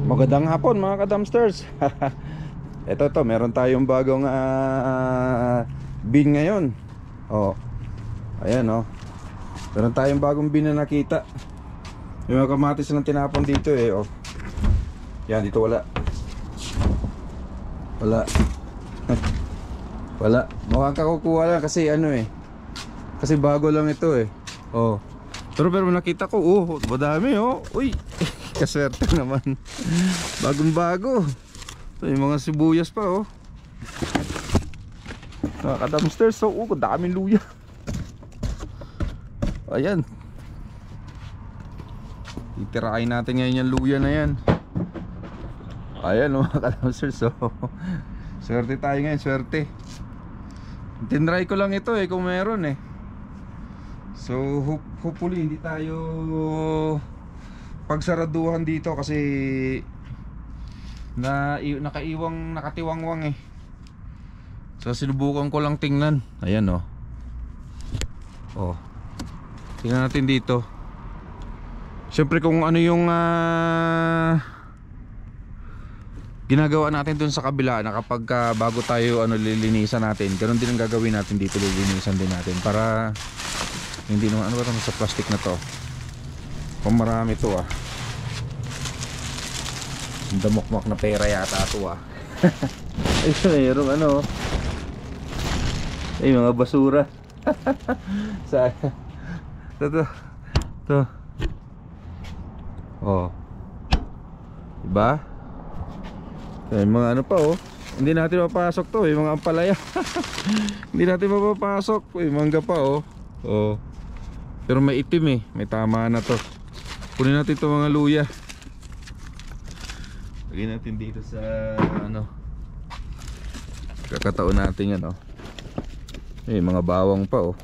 Magandang hapon mga ka-dumpsters. Ito meron tayong bagong bin ngayon. Oh. Ayan oh. Meron tayong bagong bin na nakita. Yung mga kamatis lang tinapon dito eh oh. Yan dito wala. Wala. Wala. Mukhang kakukuha lang kasi ano eh. Kasi bago lang ito eh. Oh. Pero nakita ko oh, madami oh. Uy. Kaswerte naman. Bagong bago. May mga sibuyas pa oh. Mga ka-dumpsters so oh, daming luya. Ayan. Itirain natin ngayon yung luya na yan. Ayan mga ka-dumpsters so swerte tayo ngayon, swerte. Tinry ko lang ito eh kung meron eh. So hopefully hindi tayo pagsaraduhan dito kasi nakatiwangwang eh. So sinubukan ko lang tingnan. Ayan oh. Oh. Tingnan natin dito. Siyempre kung ano yung ginagawa natin dun sa kabila na kapag bago tayo lilinisan natin, ganun din ang gagawin natin dito, lilinisan din natin para hindi naman ano ba ito sa plastic na to. Kung marami to damokmak na pera yata ito ay mayroong ano ay mga basura sa to oh diba ay mga ano pa oh hindi natin mapasok to mga ampalaya hindi natin mapapasok mangga pa oh oh pero may itim may tama na to. Kunin natin itong mga luya. Lagyan natin dito sa ano. Kakataon natin yan oh. Mga bawang pa oh.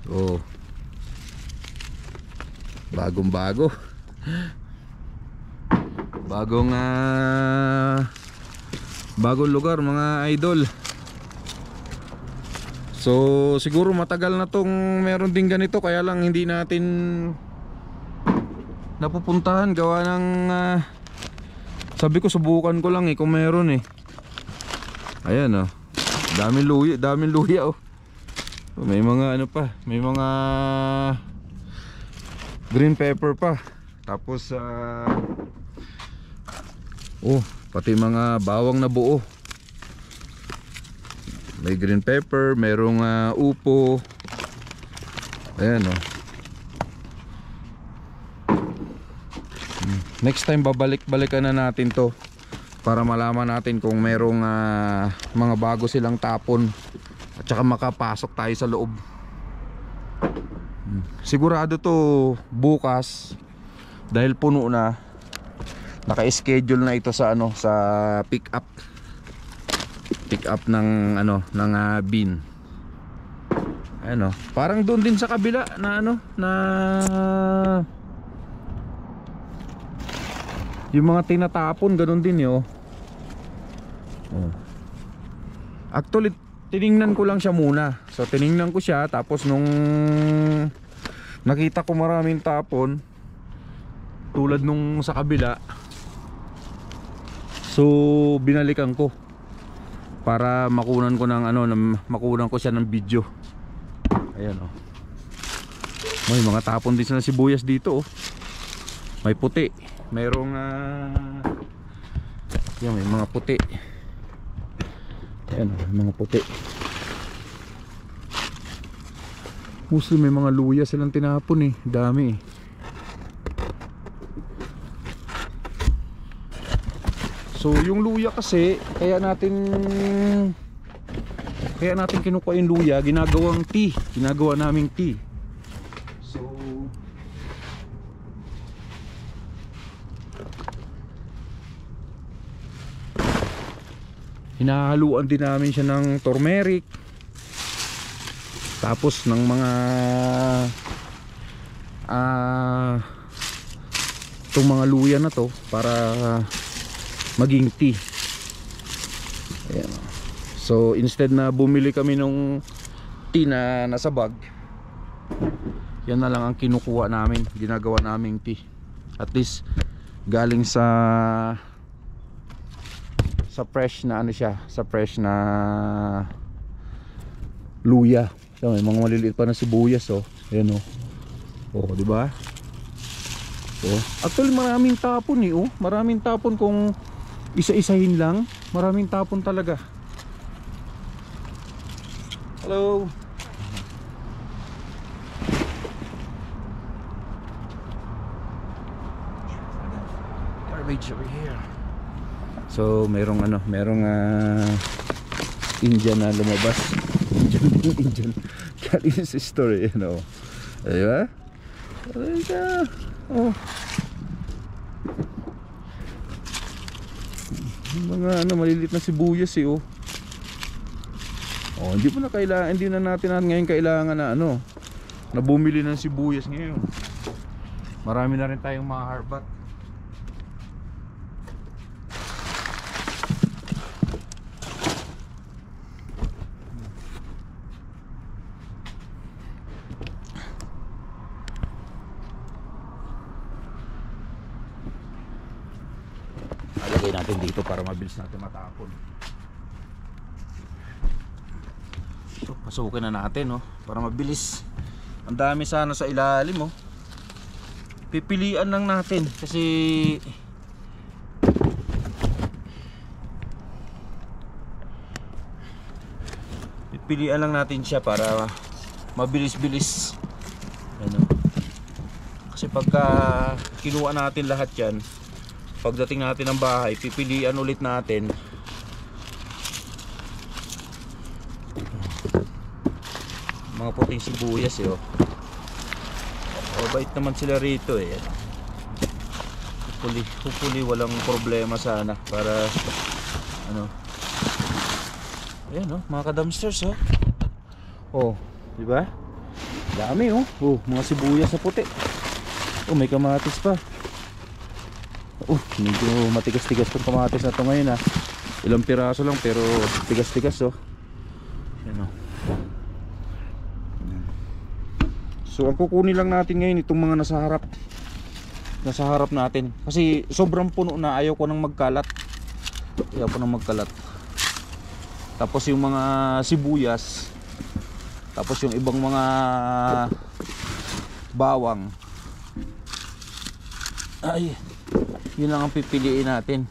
Oh. Bagong bago. Bagong lugar mga idol. So siguro matagal na tong meron din ganito kaya lang hindi natin napupuntahan gawa ng sabi ko subukan ko lang kung meron ayan oh. Daming luya oh. May mga ano pa, may mga green pepper pa. Tapos oh, pati mga bawang na buo. May green pepper, merong upo. Ayan oh. Next time babalik-balikan na natin to para malaman natin kung merong mga bago silang tapon at saka makapasok tayo sa loob. Sigurado to bukas dahil puno na. Naka-schedule na ito sa ano, sa pick up ng ano ng bin. Ano, parang doon din sa kabila na ano na yung mga tinatapon ganun din oh. Actually tiningnan ko lang siya muna. So tiningnan ko siya tapos nung nakita ko maraming tapon tulad nung sa kabila, so binalikan ko para makunan ko ng ano, makunan ko siya ng video. Ayan oh. May mga tapon din sa sibuyas dito oh. May puti, mayroong yan, may mga puti. Ayan oh, mga puti. Mostly may mga luya silang tinapon dami So yung luya kasi kaya natin kinukuha yung luya, ginagawang tea, ginagawa naming tea. So hinahaluan din namin siya ng turmeric, tapos ng mga itong mga luya na to para maging tea. Ayan. So instead na bumili kami nung tea na nasa bag, yan na lang ang kinukuha namin, ginagawa naming tea. At least galing sa fresh na ano siya, sa fresh na luya. So, may mga maliliit pa na sibuyas oh. Ayan oh. Oh, di ba? Oh, actually maraming tapon eh oh. Maraming tapon kung isa-isahin lang. Maraming tapon talaga. Hello. Garbage over here. So, merong Indian na lumabas. Indian. Galing sa story, you know. Diba? Oh. Mga maliliit na sibuyas eh oh. Oh, hindi na natin ngayon kailangan na na bumili ng sibuyas ngayon. Marami na rin tayong mga harbat. Lagay natin dito para mabilis natin matapon. So, pasukin na natin para mabilis. Ang dami sana sa ilalim Pipilian lang natin kasi pipilian lang natin siya para mabilis-bilis. Kasi pagka kinuha natin lahat yan, pagdating natin ng bahay, pipilian ulit natin. Mga puting sibuyas bait naman sila rito hopefully walang problema sana para ayan mga ka-dumpsters di ba? Dami mga sibuyas na puti. May kamatis pa. Medyo matigas-tigas tong kamatis na to ngayon ilang piraso lang pero tigas-tigas ayan So ang kukunin lang natin ngayon itong mga nasa harap natin kasi sobrang puno na, ayaw ko nang magkalat. Tapos yung mga sibuyas, tapos yung ibang mga bawang, ay yun lang ang pipiliin natin.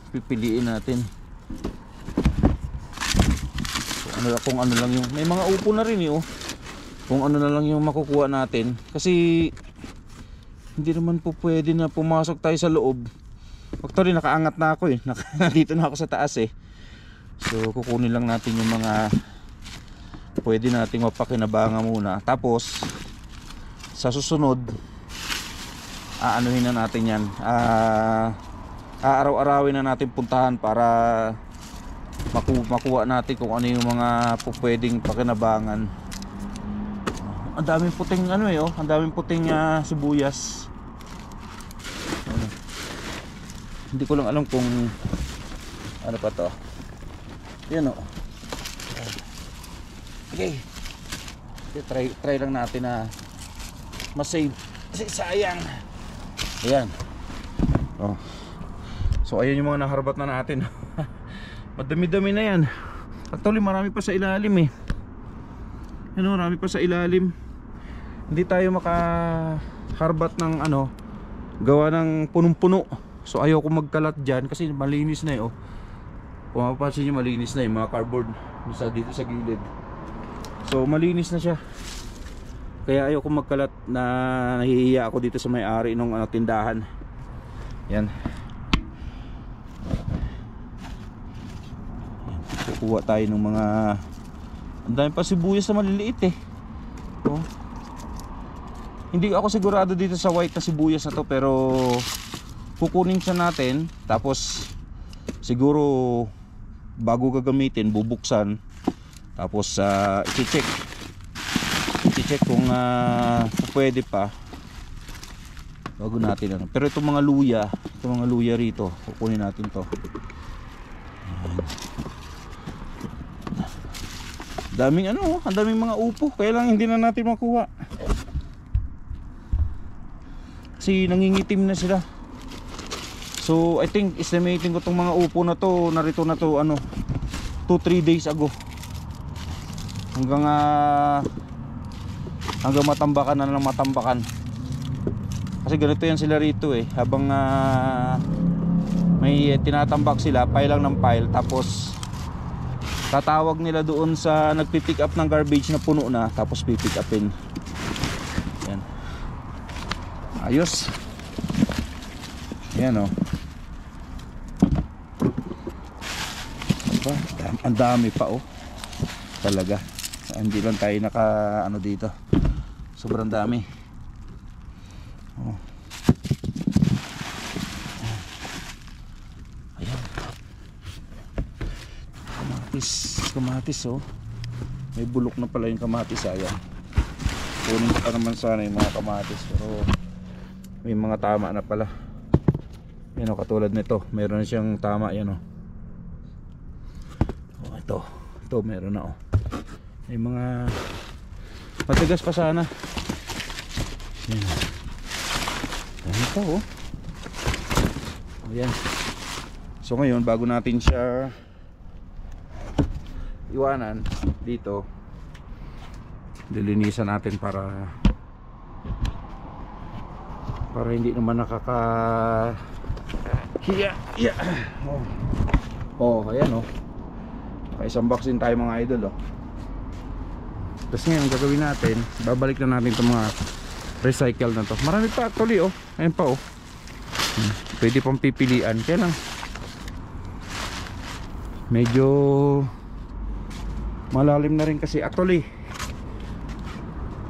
Kung ano lang yung, may mga upo na rin kung ano na lang yung makukuha natin kasi hindi naman po pwede na pumasok tayo sa loob. Actually nakaangat na ako dito na ako sa taas so kukunin lang natin yung mga pwede nating mapakinabangan muna, tapos sa susunod aanuhin na natin yan, aaraw-arawin na natin puntahan para makuha natin kung ano yung mga pwedeng pakinabangan. Ang daming puting ang daming puting sibuyas. Hindi ko lang alam kung ano pa to. Yan Okay. Try lang natin na ma-save kasi sayang. Ayan. So ayan yung mga naharbat na natin. Madami-dami na yan. Actually marami pa sa ilalim marami pa sa ilalim. Hindi tayo makaharbat ng gawa ng punong-puno. So ayaw ko magkalat dyan kasi malinis na kung mapapansin nyo, malinis na yung mga cardboard dito sa gilid. So malinis na siya. Kaya ayaw ko magkalat na nahihiya ako dito sa may-ari ng tindahan. Yan. Kukuha tayo ng mga, ang dami pa sibuyas na maliliit Hindi ako sigurado dito sa white na sibuyas na to, pero kukunin siya natin. Tapos siguro bago gagamitin, bubuksan. Tapos i-check kung pwede pa bago natin Pero itong mga luya rito, kukunin natin to. Daming ang daming mga upo, kaya lang hindi na natin makuha kasi nangingitim na sila. So I think estimating ko tong mga upo na to, narito na to ano 2-3 days ago. Hanggang matambakan na ng matambakan. Kasi ganito yan sila rito eh. Habang may tinatambak sila, pile lang ng pile, tapos tatawag nila doon sa nagpipick up ng garbage na puno na, tapos pipick upin. Yan. Ayos. Yan oh. Aba, ang dami pa oh. Talaga. Hindi lang tayo naka ano dito. Sobrang dami. Oh. Ayan. Kamatis oh. May bulok na pala yung kamatis, ayan. Kunin ko pa naman sana yung mga kamatis, pero may mga tama na pala. Yan oh, katulad nito, meron na siyang tama yan oh. Oh, ito meron na oh. May mga matigas pa sana. Yan. Ayan pa oh. Ayan. So ngayon, bago natin siya iwanan dito, dilinisan natin para hindi naman hiya. Oh, ayan oh. Isang box din tayo mga idol oh. Tapos ngayon gagawin natin, babalik na natin itong mga recycle na to. Marami pa actually oh. Ayan pa oh. Pwede pang pipilian. Kaya lang medyo malalim na rin kasi actually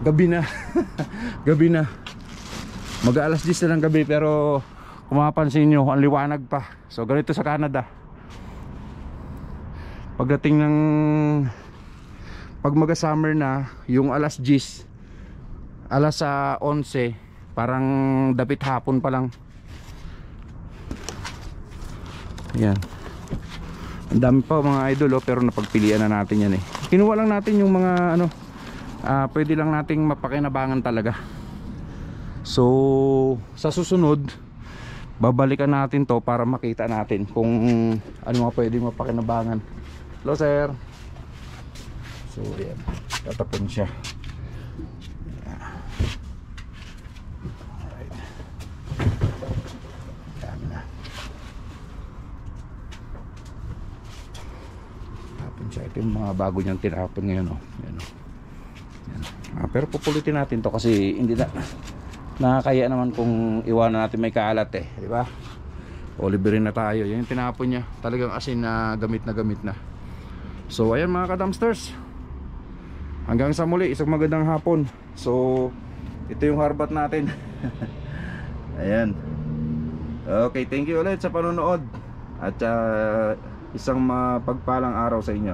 gabi na. Gabi na. Mag-aalas 10 na ng gabi, pero kung mapapansin nyo, ang liwanag pa. So ganito sa Canada. Pagdating ng pag maga-summer na, yung alas 10, alas 11, parang dapit hapon pa lang. Ayan. Ang dami pa mga idol oh, pero napagpilian na natin yan eh. Kinuha lang natin yung mga ano, pwede lang nating mapakinabangan talaga. So sa susunod, babalikan natin to para makita natin kung ano mga pwede mapakinabangan. Hello sir. So yan, tatapon siya. Alright. Dami na. Tapon siya. Ito yung mga bago niyang tinapon ngayon oh. Yan, oh. Yan. Pero pupulitin natin to kasi hindi na nakakaya naman kung iwanan natin may kaalat eh, di ba? O libre na tayo. Yan yung tinapon niya. Talagang asin na gamit na. So ayan mga ka-dumpsters, hanggang sa muli, isang magandang hapon. So ito yung harbat natin. Ayan. Okay, thank you ulit sa panonood. At isang mapagpalang araw sa inyo.